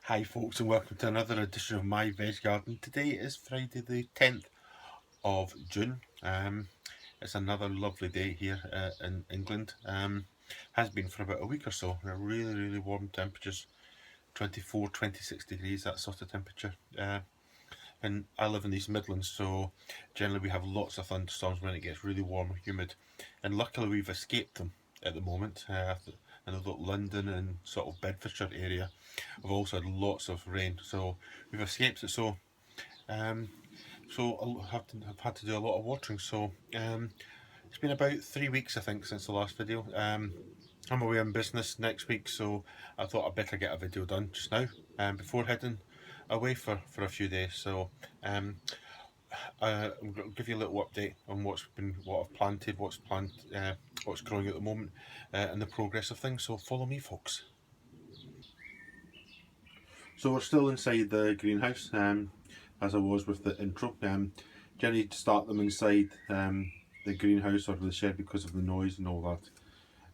Hi folks, and welcome to another edition of my Veg Garden. Today is Friday the 10th of June. It's another lovely day here in England. Has been for about a week or so. Really warm temperatures, 24, 26 degrees, that sort of temperature. And I live in these Midlands, so generally we have lots of thunderstorms when it gets really warm and humid. And luckily we've escaped them at the moment. I know that London and sort of Bedfordshire area have also had lots of rain, so we've escaped it. Um, so I've had to do a lot of watering. It's been about 3 weeks, I think, since the last video. I'm away on business next week, so I thought I'd better get a video done just now, before heading away for a few days. Um, I'll give you a little update on what I've planted, what's growing at the moment, and the progress of things. So follow me, folks. So we're still inside the greenhouse, as I was with the intro. Generally to start them inside the greenhouse or the shed because of the noise and all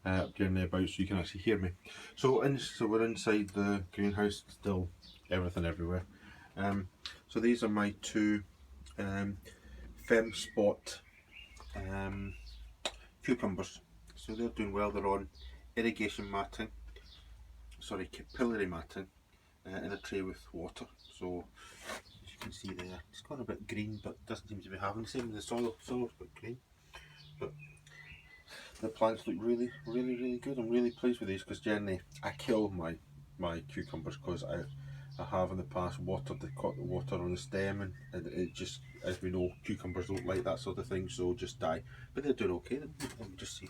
that. Generally about so you can actually hear me. So we're inside the greenhouse, still everything everywhere. So these are my two Fem Spot cucumbers. So they're doing well. They're on irrigation matting, capillary matting, in a tray with water. So as you can see there, it's got a bit green, but doesn't seem to be having the same with the soil. Soil's a bit green, but the plants look really good. I'm really pleased with these because generally I kill my cucumbers because I have in the past watered caught the water on the stem, and it just, as we know, cucumbers don't like that sort of thing, so just die. But they're doing okay. Let me just see.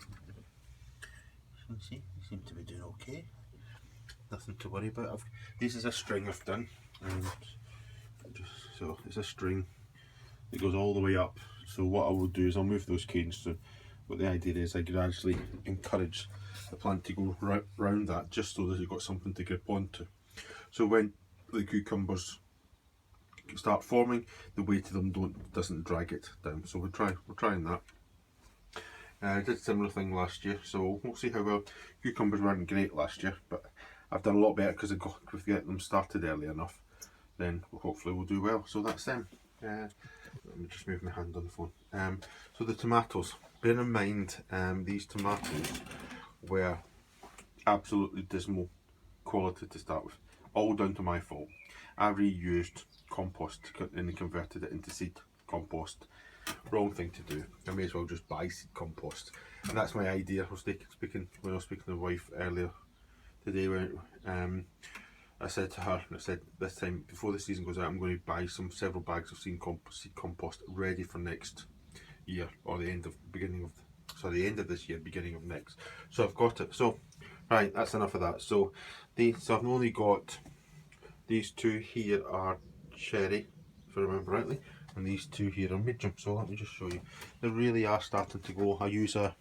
You can see they seem to be doing okay. Nothing to worry about. This is a string I've done, and so it's a string that goes all the way up. So what I will do is I'll move those canes. So what the idea is, I gradually encourage the plant to go round that, just so that you've got something to grip onto. So when the cucumbers start forming, the weight of them doesn't drag it down. So we're trying that. I did a similar thing last year, so we'll see how well. Cucumbers weren't great last year, but I've done a lot better because with getting them started early enough. Then hopefully we'll do well. So that's them. Let me just move my hand on the phone. So the tomatoes. Bear in mind, these tomatoes were absolutely dismal quality to start with. All down to my fault. I reused compost and converted it into seed compost. Wrong thing to do. I may as well just buy seed compost. And that's my idea. When I was speaking to the wife earlier today, when I said to her, this time before the season goes out, I'm going to buy several bags of seed compost ready for next year, or the end of this year, beginning of next. So I've got it. So right, that's enough of that. So I've only got these two here are cherry, if I remember rightly, and these two here are medium. So let me just show you. They really are starting to go. I use a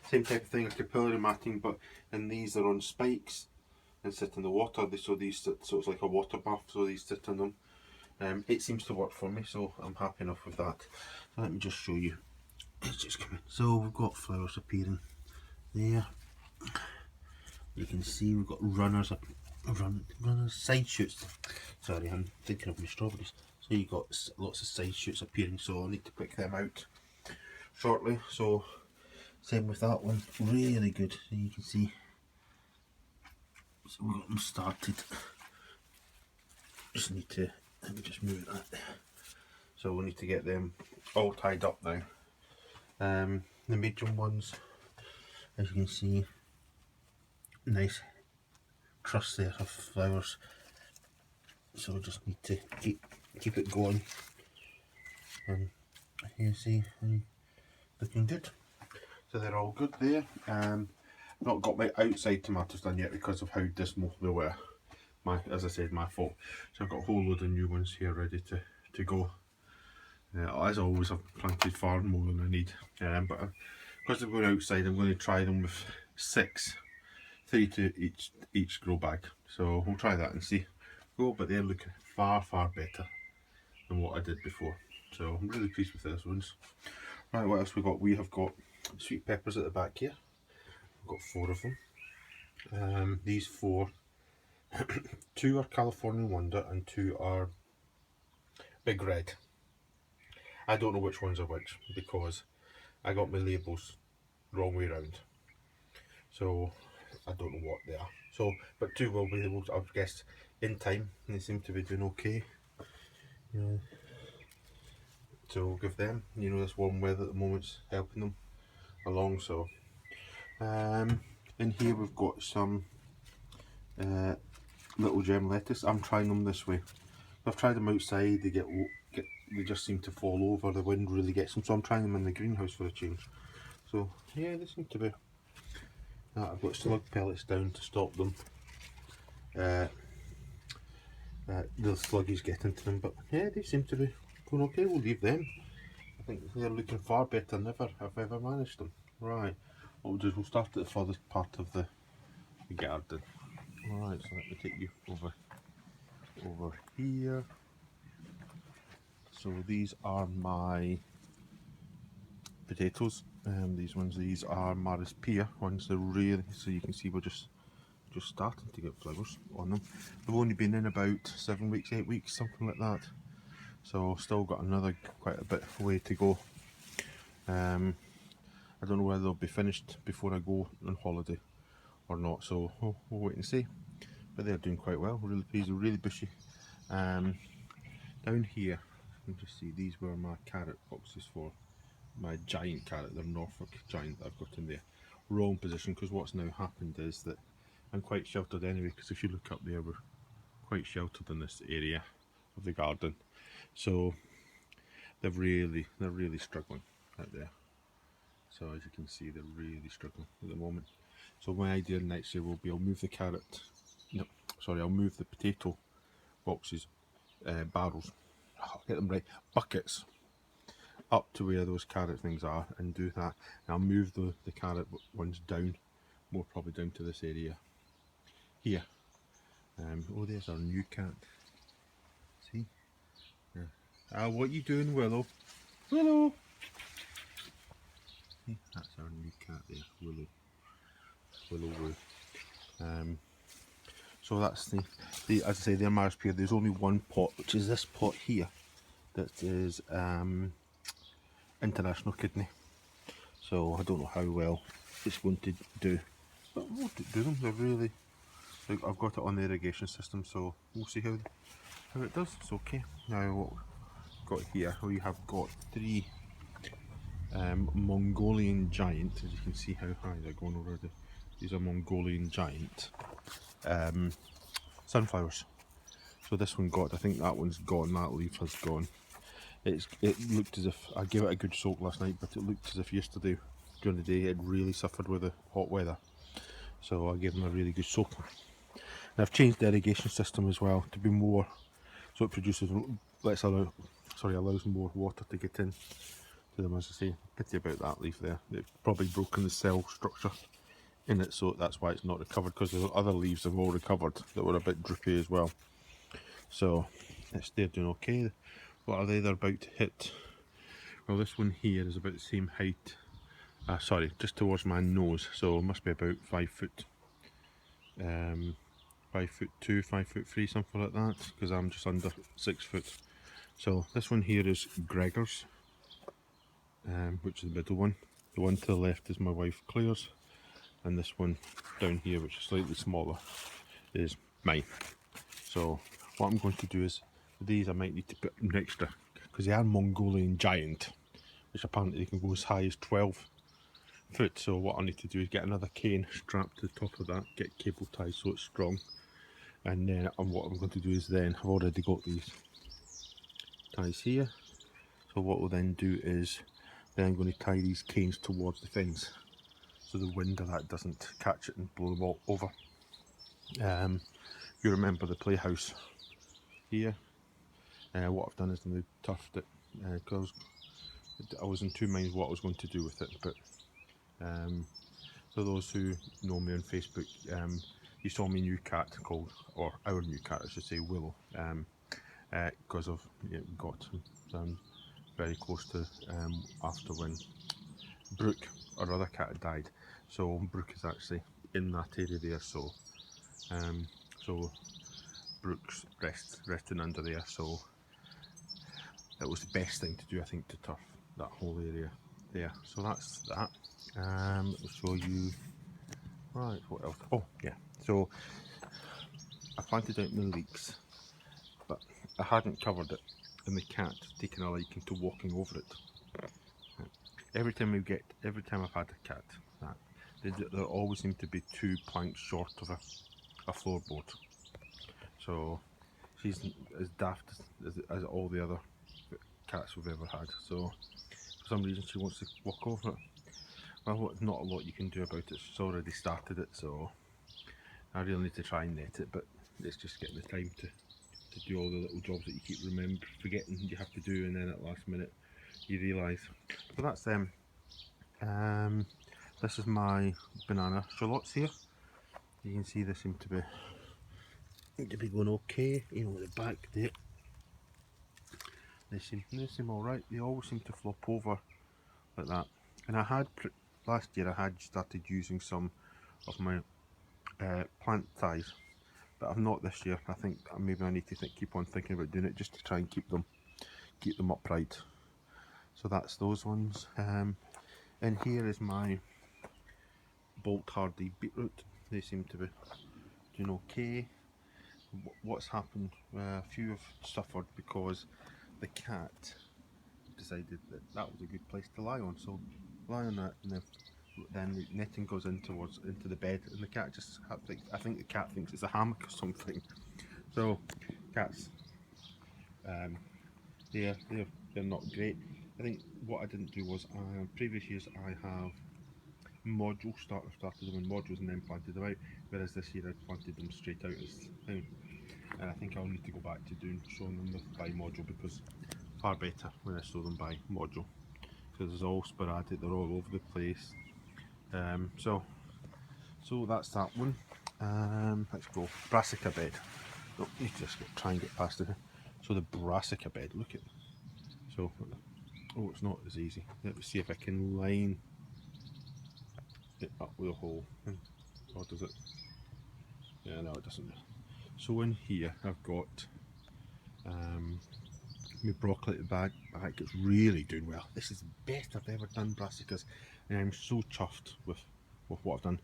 same type of thing, a capillary matting, but and these are on spikes and sit in the water. So it's like a water bath. So these sit in them. It seems to work for me, so I'm happy enough with that. So let me just show you. It's just coming. So we've got flowers appearing there. You can see we've got runners side shoots. Sorry, I'm thinking of my strawberries. So you've got lots of side shoots appearing, so I need to pick them out shortly. So same with that one, really good. So you can see, so we've got them started. Let me just move that there. So we need to get them all tied up now. The medium ones, as you can see, nice truss there of flowers. So we just need to keep it going. And you see, looking good. So they're all good there. Not got my outside tomatoes done yet because of how dismal they were. As I said, my fault. So I've got a whole load of new ones here ready to go. As always, I've planted far more than I need. But because they're going outside, I'm going to try them with 3 to each grow bag. So we'll try that and see. But they're looking far better than what I did before. So I'm really pleased with those ones. Right, what else we got? We have got sweet peppers at the back here. We've got 4 of them. These 4 Two are Californian Wonder and two are Big Red. I don't know which ones are which because I got my labels wrong way round. So I don't know what they are. So, but two will be able to, I guess, in time. And they seem to be doing okay. Yeah. So we'll give them, this warm weather at the moment's helping them along. So, in here we've got some little gem lettuce. I'm trying them this way. I've tried them outside. They just seem to fall over. The wind really gets them. So I'm trying them in the greenhouse for a change. So yeah, they seem to be. I've got slug pellets down to stop them. The sluggies get into them, but yeah, they seem to be going okay. We'll leave them. I think they're looking far better than ever I've ever managed them. Right, what we'll do is we'll start at the furthest part of the garden. Alright, so let me take you over here. So these are my potatoes. These are Maris Pia ones. They're really, so you can see we're just starting to get flowers on them. They've only been in about 7 weeks, 8 weeks, something like that. So still got quite a bit way to go. I don't know whether they'll be finished before I go on holiday or not, so we'll wait and see. But they're doing quite well. Really pleased. They're really bushy. Down here, you can just see these were my carrot boxes for my giant carrot, the Norfolk giant that I've got in there. Wrong position, because what's now happened is that I'm quite sheltered anyway, because if you look up there, we're quite sheltered in this area of the garden. So they're really struggling out there. So as you can see, they're really struggling at the moment. So my idea next year will be I'll move the potato boxes, barrels, I'll get them right, buckets, up to where those carrot things are and do that. And I'll move the carrot ones down, more probably down to this area here. Oh, there's our new cat. See? Yeah. What you doing, Willow? Willow! See, that's our new cat there, Willow. Willow. So that's the as I say, they're Maris Pia. There's only one pot, which is this pot here, that is international kidney. So I don't know how well it's going to do, but we'll do them. They're really. I've got it on the irrigation system, so we'll see how it does. It's okay. Now what we've got here, we have got three Mongolian giant. As you can see how high they're going already. These are Mongolian giant sunflowers. So this one I think that one's gone, that leaf has gone. It looked as if, I gave it a good soak last night, but it looked as if yesterday during the day it really suffered with the hot weather. So I gave them a really good soak. And I've changed the irrigation system as well to be more, so it produces, allows more water to get in to them. As I say, pity about that leaf there. It's probably broken the cell structure in it, so that's why it's not recovered, because the other leaves have all recovered that were a bit droopy as well. So they're doing okay. What are they? They're about to hit. Well, this one here is about the same height. Sorry, just towards my nose. So it must be about 5 foot. 5'2", 5'3", something like that. Because I'm just under 6 foot. So this one here is Gregor's, which is the middle one. The one to the left is my wife Claire's, and this one down here, which is slightly smaller, is mine. So what I'm going to do is, these I might need to put an extra, because they are Mongolian giant, which apparently they can go as high as 12 foot. So what I need to do is get another cane strapped to the top of that, get cable ties so it's strong, and then what I'm going to do is then, I've already got these ties here, so what we'll then do is then I'm going to tie these canes towards the fence, so the wind of that doesn't catch it and blow them all over. You remember the playhouse here? What I've done is I've turfed it, because I was in two minds what I was going to do with it. But for those who know me on Facebook, you saw my new cat or our new cat I should say, Willow, because of got very close to after when Brooke, our other cat, had died. So Brooke is actually in that area there. So so Brooks resting under there, so it was the best thing to do, I think, to turf that whole area there. So that's that. I'll show you. Right, what else? Oh yeah, so I planted out my leeks, but I hadn't covered it, and the cat taken a liking to walking over it. Every time I've had a cat, there always seem to be 2 planks short of a floorboard. So she's as daft as all the other cats we've ever had. So for some reason she wants to walk over it. Well, not a lot you can do about it. She's already started it, so I really need to try and net it. But it's just getting the time to do all the little jobs that you keep forgetting you have to do, and then at last minute you realise. So that's them. This is my banana shallots here. You can see they seem to be going okay. You know, the back there, they seem all right. They always seem to flop over like that. And I had last year I had started using some of my plant ties, but I've not this year. I think maybe I need to keep on thinking about doing it just to try and keep them upright. So that's those ones. And here is my Bolt Hardy beetroot. They seem to be doing okay. What's happened? A few have suffered because the cat decided that was a good place to lie on. So lie on that, and then the netting goes into the bed, and the cat just I think the cat thinks it's a hammock or something. So cats, they're not great. I think what I didn't do was previous years I have started them in modules and then planted them out, whereas this year I planted them straight out as thing. And I think I'll need to go back to showing them by module, because far better when I show them by module, because it's all sporadic, they're all over the place. So that's that one. Let's go brassica bed. Oh, you just try and get past it. So the brassica bed, look at. So it's not as easy. Let me see if I can line it up with a hole. Or does it? Yeah, no, it doesn't. So in here I've got my broccoli at the back. It's really doing well. This is the best I've ever done brassicas, and I'm so chuffed with what I've done.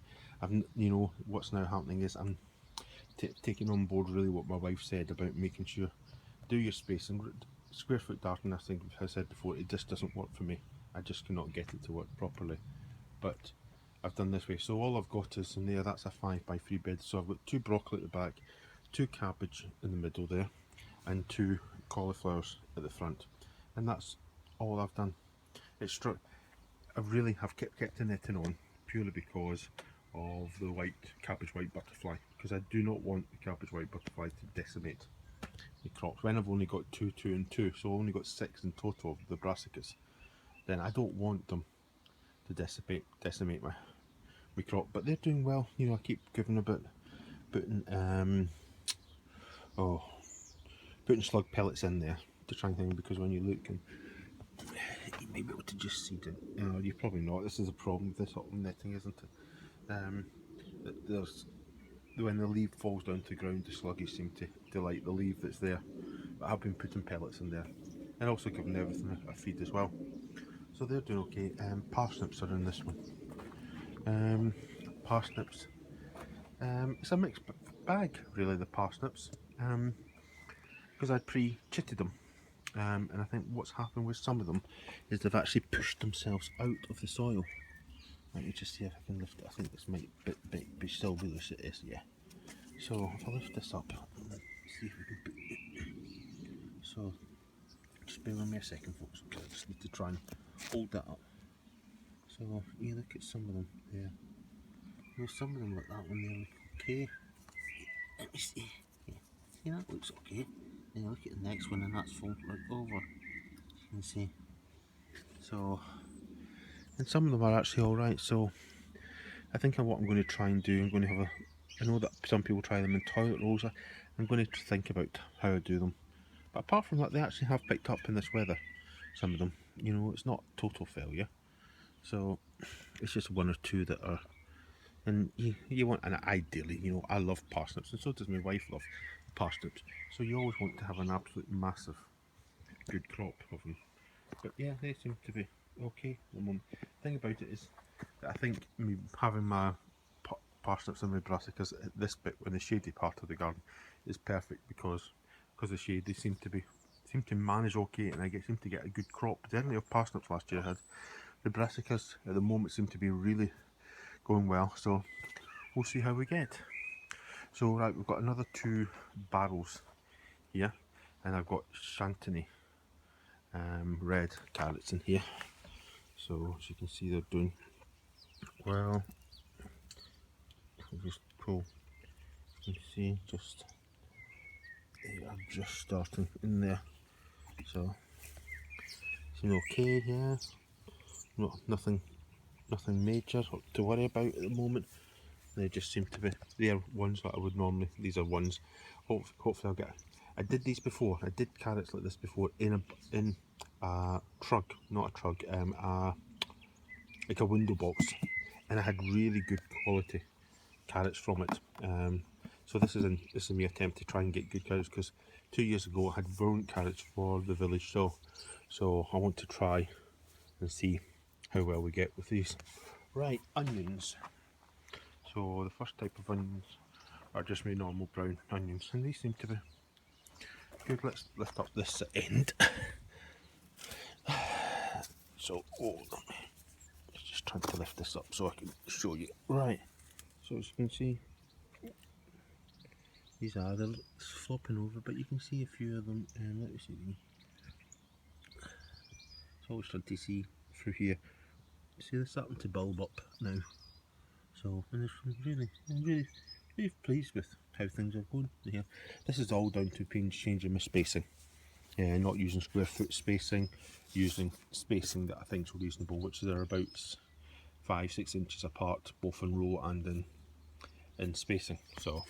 You know, what's now happening is I'm taking on board really what my wife said about making sure do your space. And square foot garden, I think I said before, it just doesn't work for me. I just cannot get it to work properly. But I've done this way. So all I've got is in there, that's a 5x3 bed. So I've got 2 broccoli at the back, 2 cabbage in the middle there, and 2 cauliflowers at the front, and that's all I've done. I really have kept the netting on purely because of the cabbage white butterfly, because I do not want the cabbage white butterfly to decimate the crops. When I've only got 2, 2 and 2, so I've only got 6 in total of the brassicas, then I don't want them to decimate my crop. But they're doing well. You know, I keep giving a bit, putting slug pellets in there to try and think, because when you look, and you may be able to just see them. No, you're probably not. This is a problem with this sort of netting, isn't it? When the leaf falls down to the ground, the sluggies seem to like the leaf that's there. But I've been putting pellets in there, and also giving everything a feed as well. So they're doing okay. Parsnips are in this one. Parsnips. It's a mixed bag, really, the parsnips. Because I'd pre-chitted them. And I think what's happened with some of them is they've actually pushed themselves out of the soil. Let me just see if I can lift it. I think this might be still loose. It is, yeah. So if I lift this up, see if we can put it. So just bear with me a second, folks, because I just need to try and hold that up. So you look at some of them there. Well, some of them like that one there look okay. Let me see. Yeah. See, that looks okay. Then you look at the next one, and that's full right over. You can see. So, and some of them are actually all right. So, I think what I'm going to try and do, I'm going to have I know that some people try them in toilet rolls. I'm going to think about how I do them. But apart from that, they actually have picked up in this weather. Some of them, it's not total failure. So, it's just 1 or 2 that are And you want, and ideally, you know, I love parsnips, and so does my wife love parsnips. So you always want to have an absolute massive, good crop of them. But yeah, they seem to be okay at the moment. The thing about it is that I think me having my parsnips and my brassicas at this bit, in the shady part of the garden, is perfect because of the shade. They seem to manage okay, and seem to get a good crop. Definitely of parsnips last year I had. The brassicas at the moment seem to be really going well, so we'll see how we get. So right, we've got another 2 barrels here, and I've got Chantilly red carrots in here. So as you can see, they're doing well. I'll just pull. You can see they are just starting in there. So seem okay here. Nothing major to worry about at the moment. They just seem to be, they are ones that I would normally, these are ones, hopefully I'll get, I did these before, I did carrots like this before in a trug, not a trug, like a window box, and I had really good quality carrots from it. So this is my attempt to try and get good carrots, because 2 years ago I had brilliant carrots for the village show, so I want to try and see how well we get with these. Right, onions. So the first type of onions are just my normal brown onions, and these seem to be good. Let's lift up this end. So, just trying to lift this up so I can show you. Right, so as you can see, they're flopping over, but you can see a few of them, and let me see. It's always fun to see through here. See, they're starting to bulb up now. So, and I'm really pleased with how things are going here. This is all down to changing my spacing. Not using square foot spacing, using spacing that I think is reasonable, which are about 5-6 inches apart, both in row and in spacing. So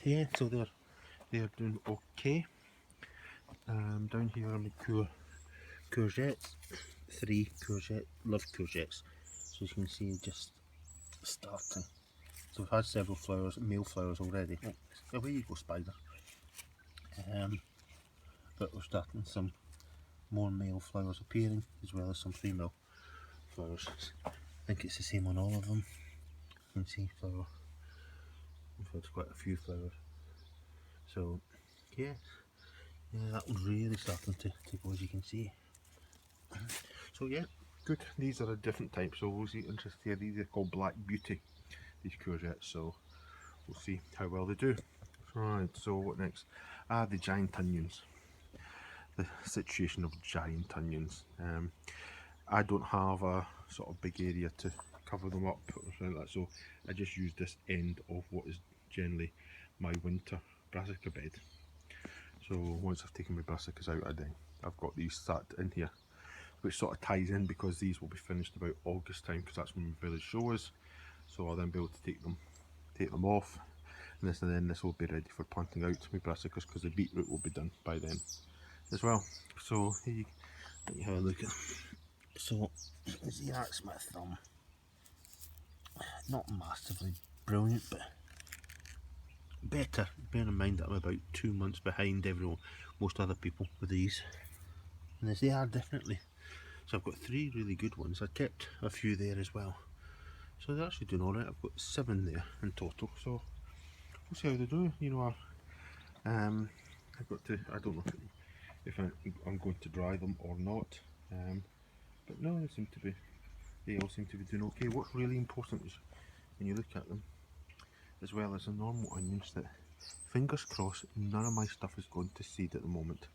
yeah, so they're doing okay. Down here are my courgettes, 3 courgette, love courgettes. So you can see just starting. So we've had several flowers, male flowers already. Oh, away you go, spider. But we're starting some more male flowers appearing, as well as some female flowers. I think it's the same on all of them. You can see flower. We've had quite a few flowers. So yeah, that one's really starting to go, as you can see. So yeah, good. These are a different type, so we'll see. Interest here. These are called Black Beauty, these courgettes. So we'll see how well they do. Right. So what next? The giant onions. The situation of giant onions. I don't have a sort of big area to cover them up or something like that, so I just use this end of what is generally my winter brassica bed. So once I've taken my brassicas out, I've got these sat in here, which sort of ties in because these will be finished about August time, because that's when my village show is. So I'll then be able to take them off, and then this will be ready for planting out my brassicas, because the beetroot will be done by then as well. So here you have a look at. So see, that's my thumb. Not massively brilliant, but better. Bear in mind that I'm about 2 months behind most other people with these, and they are definitely. So I've got 3 really good ones. I kept a few there as well, so they're actually doing all right. I've got 7 there in total, so we'll see how they do. You know, I've got to. I don't know if I'm going to dry them or not, but no, they all seem to be doing okay. What's really important is when you look at them, as well as the normal onions, that fingers crossed none of my stuff is going to seed at the moment.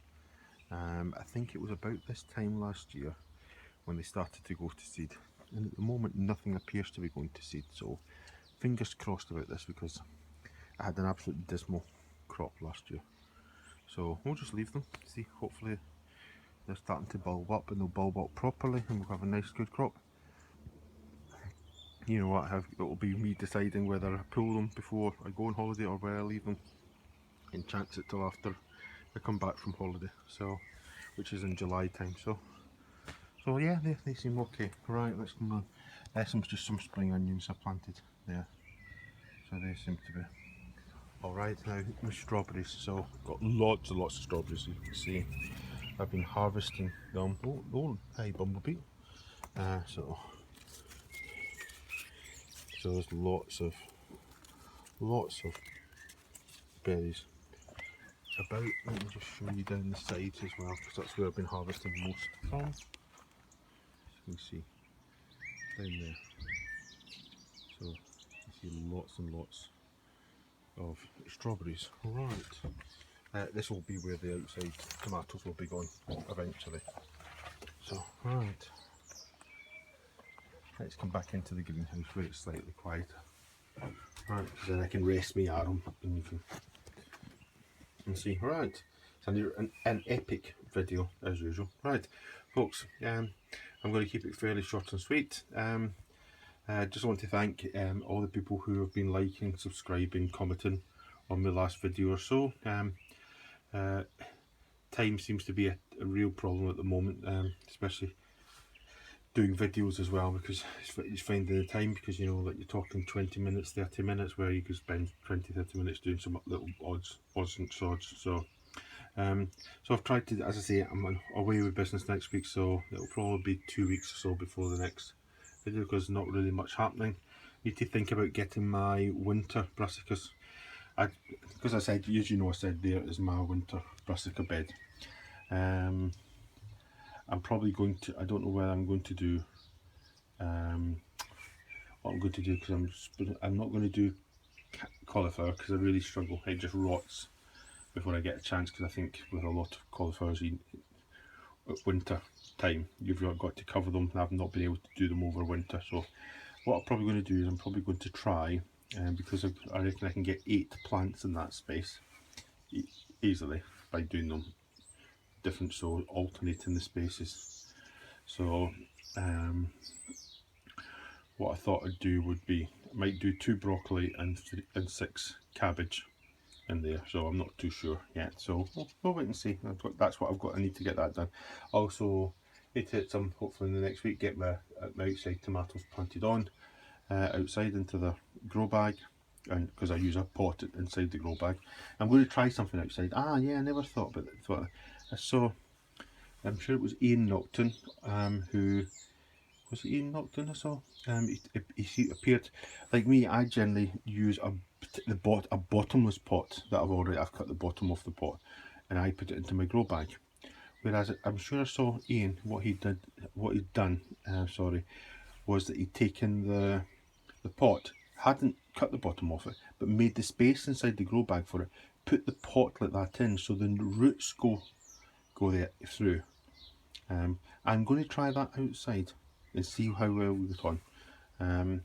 I think it was about this time last year when they started to go to seed, and at the moment nothing appears to be going to seed, so fingers crossed about this, because I had an absolute dismal crop last year. So we'll just leave them, see, hopefully they're starting to bulb up and they'll bulb up properly and we'll have a nice good crop. You know what, it'll be me deciding whether I pull them before I go on holiday or where I leave them and chance it till after I come back from holiday, so which is in July time. So yeah, they seem okay. Right, let's come on. Just some spring onions I planted there. So they seem to be alright. Now my strawberries, so got lots and lots of strawberries, you can see. I've been harvesting them. Oh, hi bumblebee. So there's lots of berries about. Let me just show you down the sides as well, because that's where I've been harvesting most from. As you can see down there. So you see lots and lots of strawberries. Right. This will be where the outside tomatoes will be gone eventually. So right. Let's come back into the greenhouse where it's slightly quieter. Right, then I can rest my arm and you can see. Right, it's an epic video as usual. Right, folks, I'm going to keep it fairly short and sweet. I just want to thank all the people who have been liking, subscribing, commenting on my last video or so. Time seems to be a real problem at the moment, especially doing videos as well, because it's finding the time, because you know, like you're talking 20 minutes, 30 minutes, where you could spend 20-30 minutes doing some little odds and sods. So I've tried to, as I say, I'm away with business next week, so it'll probably be 2 weeks or so before the next video, because not really much happening. Need to think about getting my winter brassicas. Because I said, as you know, I said there is my winter brassica bed. I'm probably going to, I don't know whether I'm going to do what I'm going to do, because I'm not going to do cauliflower, because I really struggle. It just rots before I get a chance, because I think with a lot of cauliflowers at winter time, you've got to cover them, and I've not been able to do them over winter. So what I'm probably going to do is I'm probably going to try, because I reckon I can get 8 plants in that space easily by doing them different, so alternating the spaces. So what I thought I'd do would be, I might do 2 broccoli and 6 cabbage in there, so I'm not too sure yet, so we'll wait and see. That's what I've got. I need to get that done. Also need to hit some, hopefully in the next week, get my outside tomatoes planted on outside into the grow bag, and because I use a pot inside the grow bag. I'm going to try something outside. Yeah, I never thought about it. I saw, I'm sure it was Ian Nocton, who was it Ian Nocton I saw? He appeared, like me, I generally use a bottomless pot that I've cut the bottom off the pot, and I put it into my grow bag. Whereas I'm sure I saw Ian, what he'd done, was that he'd taken the pot, hadn't cut the bottom off it, but made the space inside the grow bag for it, put the pot like that in, so the roots go there through. I'm going to try that outside and see how well we get on.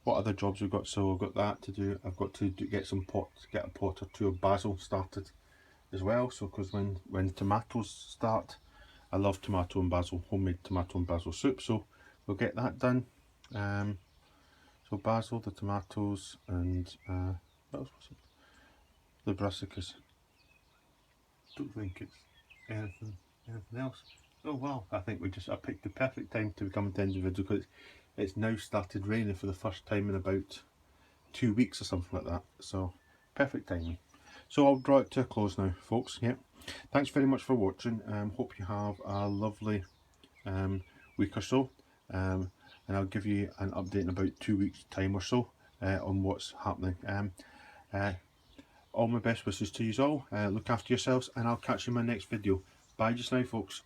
What other jobs we've got? So I've got that to do. I've got to get a pot or 2 of basil started as well. So because when tomatoes start, I love tomato and basil, homemade tomato and basil soup. So we'll get that done. So basil, the tomatoes, and what else was it? The brassicas. Don't think it's anything else. Oh wow, I think I picked the perfect time to come to end the video, because it's now started raining for the first time in about 2 weeks or something like that. So perfect timing. So I'll draw it to a close now, folks. Yeah, thanks very much for watching. Hope you have a lovely week or so, and I'll give you an update in about 2 weeks time or so on what's happening. All my best wishes to you all. Look after yourselves, and I'll catch you in my next video. Bye just now, folks.